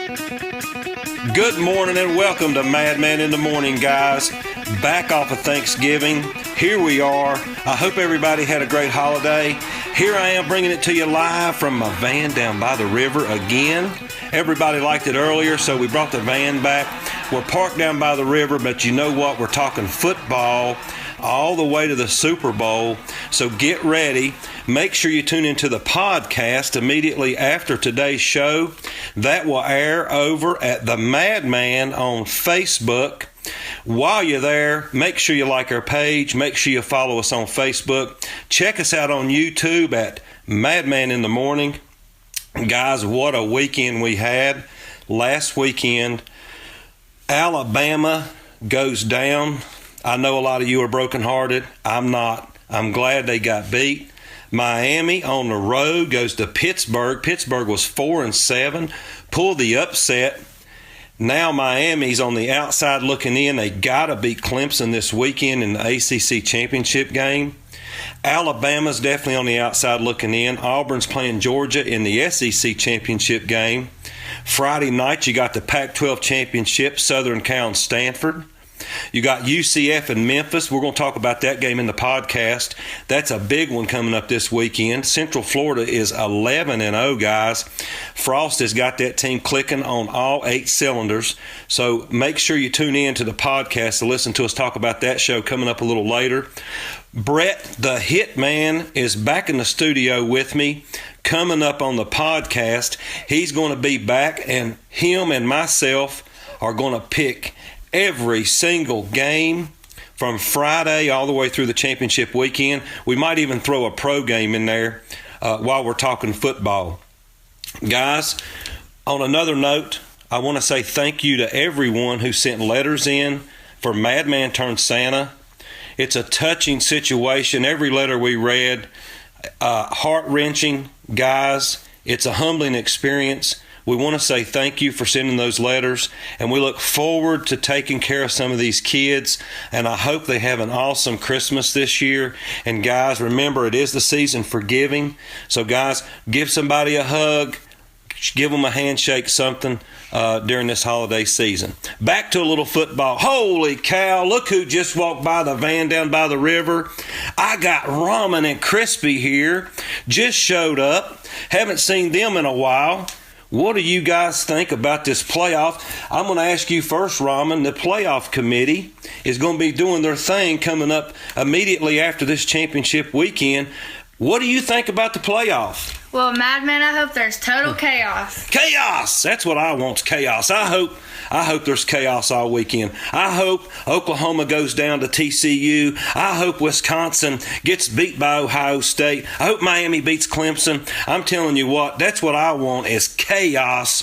Good morning and welcome to Madman in the Morning, guys. Back off of Thanksgiving. Here we are. I hope everybody had a great holiday. Here I am bringing it to you live from my van down by the river again. Everybody liked it earlier, so we brought the van back. We're parked down by the river, but you know what? We're talking football all the way to the Super Bowl. So get ready. Make sure you tune into the podcast immediately after today's show. That will air over at the Madman on Facebook. While you're there, make sure you like our page. Make sure you follow us on Facebook. Check us out on YouTube at Madman in the Morning. Guys, what a weekend we had. Last weekend, Alabama goes down. I know a lot of you are brokenhearted. I'm not. I'm glad they got beat. Miami on the road goes to Pittsburgh. Pittsburgh was 4-7, pulled the upset. Now Miami's on the outside looking in. They got to beat Clemson this weekend in the ACC championship game. Alabama's definitely on the outside looking in. Auburn's playing Georgia in the SEC championship game. Friday night, you got the Pac-12 championship, Southern Cal and Stanford. You got UCF and Memphis. We're going to talk about that game in the podcast. That's a big one coming up this weekend. Central Florida is 11-0, guys. Frost has got that team clicking on all 8 cylinders. So make sure you tune in to the podcast to listen to us talk about that show coming up a little later. Brett, the Hitman, is back in the studio with me. Coming up on the podcast, he's going to be back, and him and myself are going to pick every single game from Friday all the way through the championship weekend. We might even throw a pro game in there while we're talking football. Guys, on another note, I want to say thank you to everyone who sent letters in for Madman Turned Santa. It's a touching situation. Every letter we read, heart-wrenching, guys. It's a humbling experience. We want to say thank you for sending those letters, and we look forward to taking care of some of these kids, and I hope they have an awesome Christmas this year. And guys, remember, it is the season for giving. So guys, give somebody a hug, give them a handshake, something during this holiday season. Back to a little football. Holy cow, look who just walked by the van down by the river. I got Ramen and Crispy here, just showed up. Haven't seen them in a while. What do you guys think about this playoff? I'm going to ask you first, Ramen. The playoff committee is going to be doing their thing coming up immediately after this championship weekend. What do you think about the playoff? Well, Madman, I hope there's total chaos. Chaos! That's what I want, chaos. I hope there's chaos all weekend. I hope Oklahoma goes down to TCU. I hope Wisconsin gets beat by Ohio State. I hope Miami beats Clemson. I'm telling you what, that's what I want is chaos.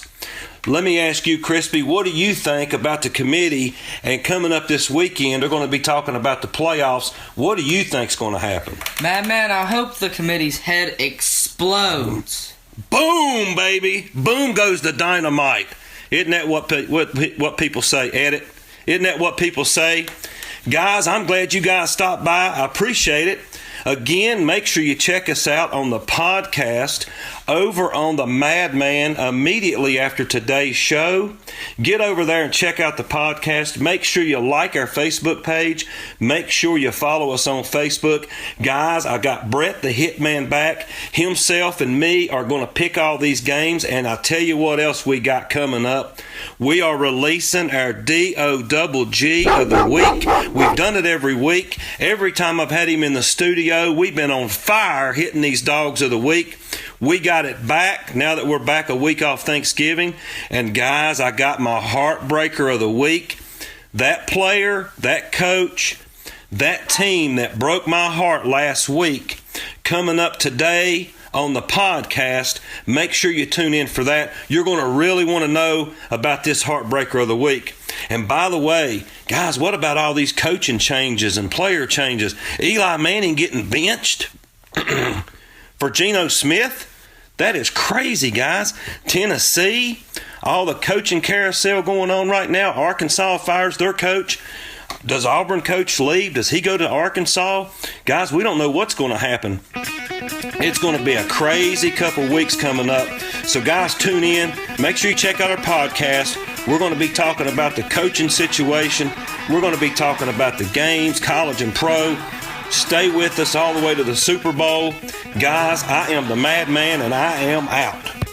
Let me ask you, Crispy, what do you think about the committee? And coming up this weekend, they're going to be talking about the playoffs. What do you think's going to happen? Madman, I hope the committee's head explodes. Boom, baby. Boom goes the dynamite. Isn't that what people say, Edit? Isn't that what people say? Guys, I'm glad you guys stopped by. I appreciate it. Again, make sure you check us out on the podcast over on the Madman immediately after today's show. Get over there and check out the podcast. Make sure you like our Facebook page. Make sure you follow us on Facebook. Guys, I got Brett the Hitman back. Himself and me are going to pick all these games, and I'll tell you what else we got coming up. We are releasing our DOGG of the week. We've done it every week. Every time I've had him in the studio, we've been on fire hitting these dogs of the week. We got it back now that we're back a week off Thanksgiving. And guys, I got my heartbreaker of the week. That player, that coach, that team that broke my heart last week, coming up today on the podcast. Make sure you tune in for that. You're going to really want to know about this heartbreaker of the week. And by the way, guys, what about all these coaching changes and player changes? Eli Manning getting benched for Geno Smith? That is crazy, guys. Tennessee, all the coaching carousel going on right now. Arkansas fires their coach. Does Auburn coach leave? Does he go to Arkansas? Guys, we don't know what's going to happen. It's going to be a crazy couple weeks coming up. So, guys, tune in. Make sure you check out our podcast. We're going to be talking about the coaching situation. We're going to be talking about the games, college and pro. Stay with us all the way to the Super Bowl. Guys, I am the Madman, and I am out.